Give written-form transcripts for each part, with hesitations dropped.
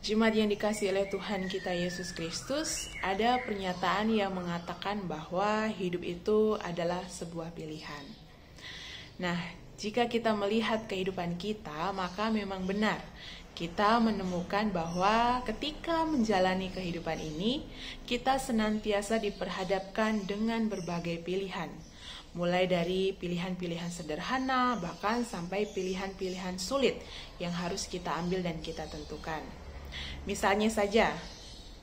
Jemaat yang dikasihi oleh Tuhan kita Yesus Kristus, ada pernyataan yang mengatakan bahwa hidup itu adalah sebuah pilihan. Nah, jika kita melihat kehidupan kita, maka memang benar kita menemukan bahwa ketika menjalani kehidupan ini, kita senantiasa diperhadapkan dengan berbagai pilihan. Mulai dari pilihan-pilihan sederhana, bahkan sampai pilihan-pilihan sulit yang harus kita ambil dan kita tentukan. Misalnya saja,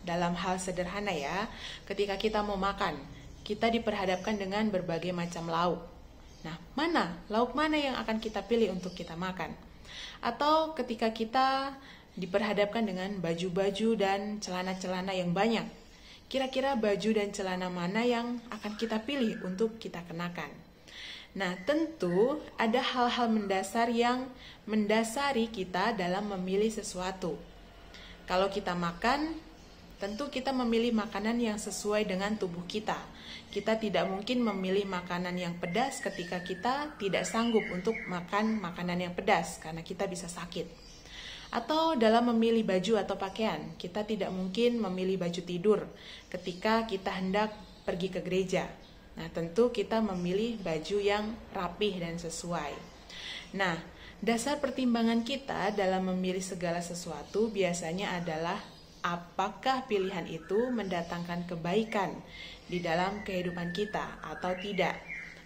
dalam hal sederhana ya, ketika kita mau makan, kita diperhadapkan dengan berbagai macam lauk. Nah, lauk mana yang akan kita pilih untuk kita makan? Atau ketika kita diperhadapkan dengan baju-baju dan celana-celana yang banyak, kira-kira baju dan celana mana yang akan kita pilih untuk kita kenakan? Nah, tentu ada hal-hal mendasar yang mendasari kita dalam memilih sesuatu. Kalau kita makan, tentu kita memilih makanan yang sesuai dengan tubuh kita. Kita tidak mungkin memilih makanan yang pedas ketika kita tidak sanggup untuk makan makanan yang pedas karena kita bisa sakit. Atau dalam memilih baju atau pakaian, kita tidak mungkin memilih baju tidur ketika kita hendak pergi ke gereja. Nah, tentu kita memilih baju yang rapih dan sesuai. Nah, dasar pertimbangan kita dalam memilih segala sesuatu biasanya adalah apakah pilihan itu mendatangkan kebaikan di dalam kehidupan kita atau tidak.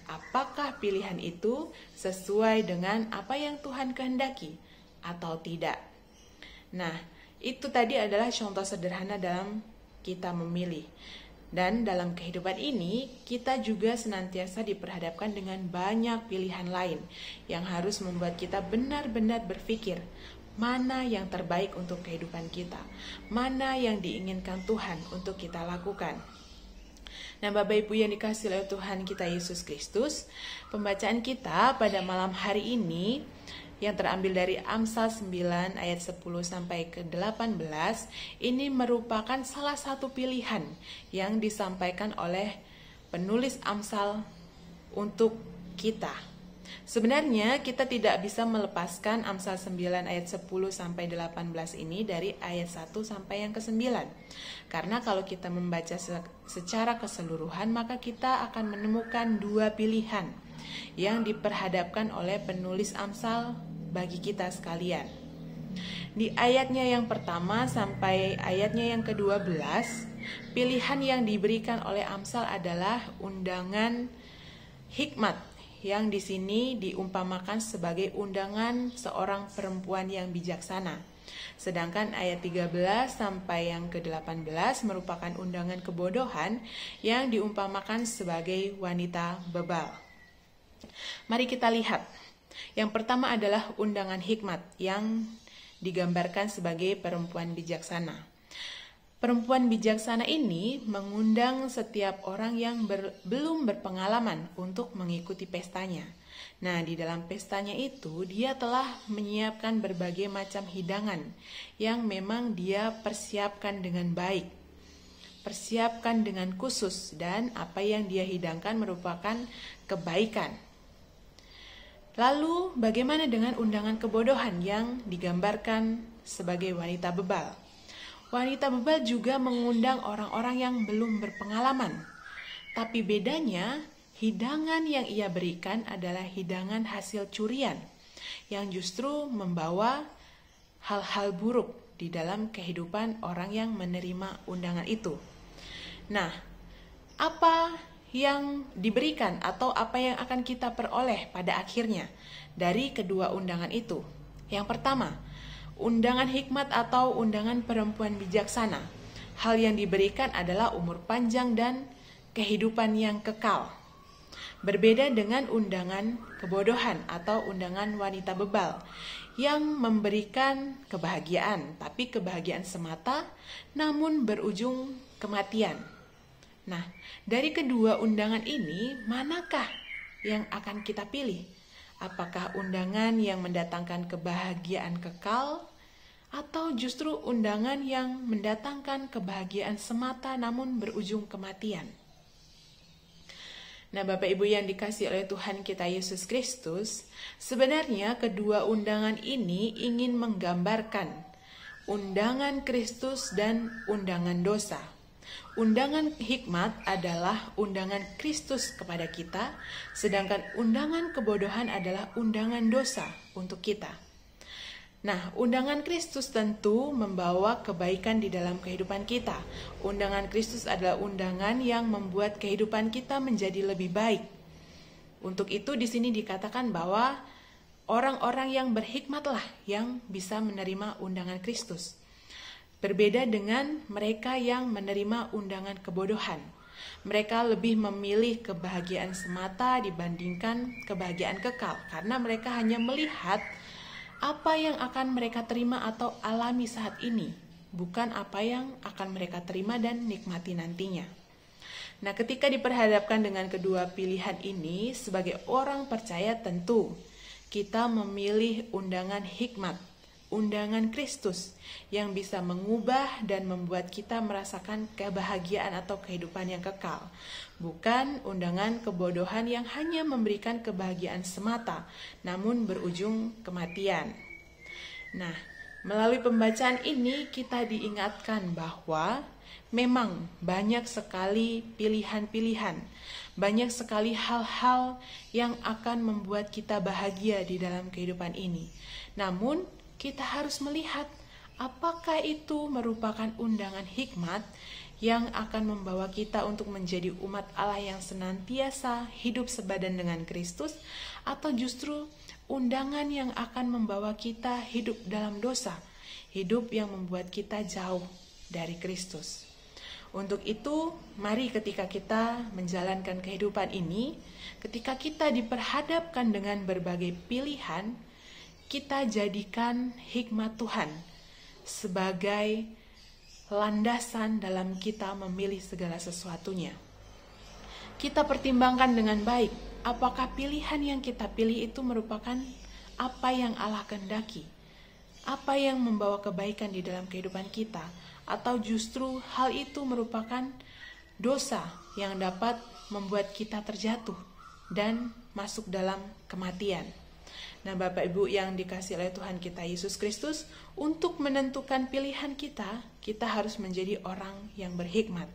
Apakah pilihan itu sesuai dengan apa yang Tuhan kehendaki atau tidak. Nah, itu tadi adalah contoh sederhana dalam kita memilih. Dan dalam kehidupan ini, kita juga senantiasa diperhadapkan dengan banyak pilihan lain yang harus membuat kita benar-benar berpikir mana yang terbaik untuk kehidupan kita, mana yang diinginkan Tuhan untuk kita lakukan. Nah, Bapak Ibu yang dikasihi oleh Tuhan kita Yesus Kristus, pembacaan kita pada malam hari ini yang terambil dari Amsal 9 ayat 10 sampai ke 18 ini merupakan salah satu pilihan yang disampaikan oleh penulis Amsal untuk kita. Sebenarnya kita tidak bisa melepaskan Amsal 9 ayat 10 sampai 18 ini dari ayat 1 sampai yang ke-9. Karena kalau kita membaca secara keseluruhan maka kita akan menemukan dua pilihan yang diperhadapkan oleh penulis Amsal bagi kita sekalian. Di ayatnya yang pertama sampai ayatnya yang ke-12, pilihan yang diberikan oleh Amsal adalah undangan hikmat yang di sini diumpamakan sebagai undangan seorang perempuan yang bijaksana. Sedangkan ayat 13 sampai yang ke-18 merupakan undangan kebodohan yang diumpamakan sebagai wanita bebal. Mari kita lihat. Yang pertama adalah undangan hikmat yang digambarkan sebagai perempuan bijaksana. Perempuan bijaksana ini mengundang setiap orang yang belum berpengalaman untuk mengikuti pestanya. Nah, di dalam pestanya itu dia telah menyiapkan berbagai macam hidangan yang memang dia persiapkan dengan baik. Persiapkan dengan khusus dan apa yang dia hidangkan merupakan kebaikan. Lalu bagaimana dengan undangan kebodohan yang digambarkan sebagai wanita bebal? Wanita bebal juga mengundang orang-orang yang belum berpengalaman. Tapi bedanya, hidangan yang ia berikan adalah hidangan hasil curian yang justru membawa hal-hal buruk di dalam kehidupan orang yang menerima undangan itu. Nah, apa yang diberikan atau apa yang akan kita peroleh pada akhirnya dari kedua undangan itu? Yang pertama, undangan hikmat atau undangan perempuan bijaksana. Hal yang diberikan adalah umur panjang dan kehidupan yang kekal. Berbeda dengan undangan kebodohan atau undangan wanita bebal yang memberikan kebahagiaan, tapi kebahagiaan semata namun berujung kematian. Nah, dari kedua undangan ini, manakah yang akan kita pilih? Apakah undangan yang mendatangkan kebahagiaan kekal atau justru undangan yang mendatangkan kebahagiaan semata namun berujung kematian? Nah, Bapak Ibu yang dikasihi oleh Tuhan kita Yesus Kristus, sebenarnya kedua undangan ini ingin menggambarkan undangan Kristus dan undangan dosa. Undangan hikmat adalah undangan Kristus kepada kita, sedangkan undangan kebodohan adalah undangan dosa untuk kita. Nah, undangan Kristus tentu membawa kebaikan di dalam kehidupan kita. Undangan Kristus adalah undangan yang membuat kehidupan kita menjadi lebih baik. Untuk itu di sini dikatakan bahwa orang-orang yang berhikmatlah yang bisa menerima undangan Kristus. Berbeda dengan mereka yang menerima undangan kebodohan. Mereka lebih memilih kebahagiaan semata dibandingkan kebahagiaan kekal, karena mereka hanya melihat apa yang akan mereka terima atau alami saat ini, bukan apa yang akan mereka terima dan nikmati nantinya. Nah, ketika diperhadapkan dengan kedua pilihan ini, sebagai orang percaya tentu kita memilih undangan hikmat, undangan Kristus yang bisa mengubah dan membuat kita merasakan kebahagiaan atau kehidupan yang kekal, bukan undangan kebodohan yang hanya memberikan kebahagiaan semata namun berujung kematian. Nah, melalui pembacaan ini kita diingatkan bahwa memang banyak sekali pilihan-pilihan, banyak sekali hal-hal yang akan membuat kita bahagia di dalam kehidupan ini. Namun kita harus melihat apakah itu merupakan undangan hikmat yang akan membawa kita untuk menjadi umat Allah yang senantiasa hidup sebadan dengan Kristus, atau justru undangan yang akan membawa kita hidup dalam dosa, hidup yang membuat kita jauh dari Kristus. Untuk itu, mari ketika kita menjalankan kehidupan ini, ketika kita diperhadapkan dengan berbagai pilihan, kita jadikan hikmat Tuhan sebagai landasan dalam kita memilih segala sesuatunya. Kita pertimbangkan dengan baik, apakah pilihan yang kita pilih itu merupakan apa yang Allah kehendaki, apa yang membawa kebaikan di dalam kehidupan kita, atau justru hal itu merupakan dosa yang dapat membuat kita terjatuh dan masuk dalam kematian. Nah, Bapak Ibu yang dikasihi oleh Tuhan kita Yesus Kristus, untuk menentukan pilihan kita, kita harus menjadi orang yang berhikmat.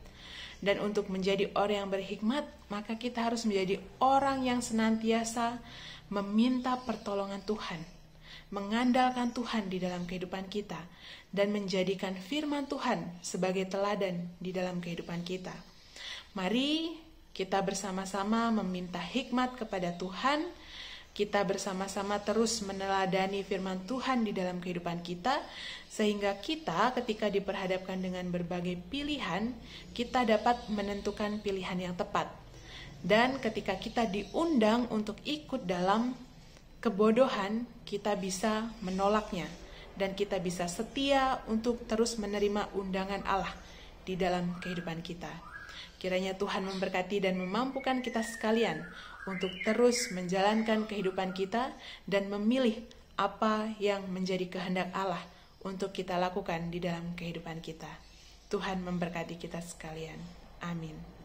Dan untuk menjadi orang yang berhikmat, maka kita harus menjadi orang yang senantiasa meminta pertolongan Tuhan, mengandalkan Tuhan di dalam kehidupan kita, dan menjadikan firman Tuhan sebagai teladan di dalam kehidupan kita. Mari kita bersama-sama meminta hikmat kepada Tuhan. Kita bersama-sama terus meneladani firman Tuhan di dalam kehidupan kita, sehingga kita ketika diperhadapkan dengan berbagai pilihan, kita dapat menentukan pilihan yang tepat. Dan ketika kita diundang untuk ikut dalam kebodohan, kita bisa menolaknya, dan kita bisa setia untuk terus menerima undangan Allah di dalam kehidupan kita. Kiranya Tuhan memberkati dan memampukan kita sekalian untuk terus menjalankan kehidupan kita dan memilih apa yang menjadi kehendak Allah untuk kita lakukan di dalam kehidupan kita. Tuhan memberkati kita sekalian. Amin.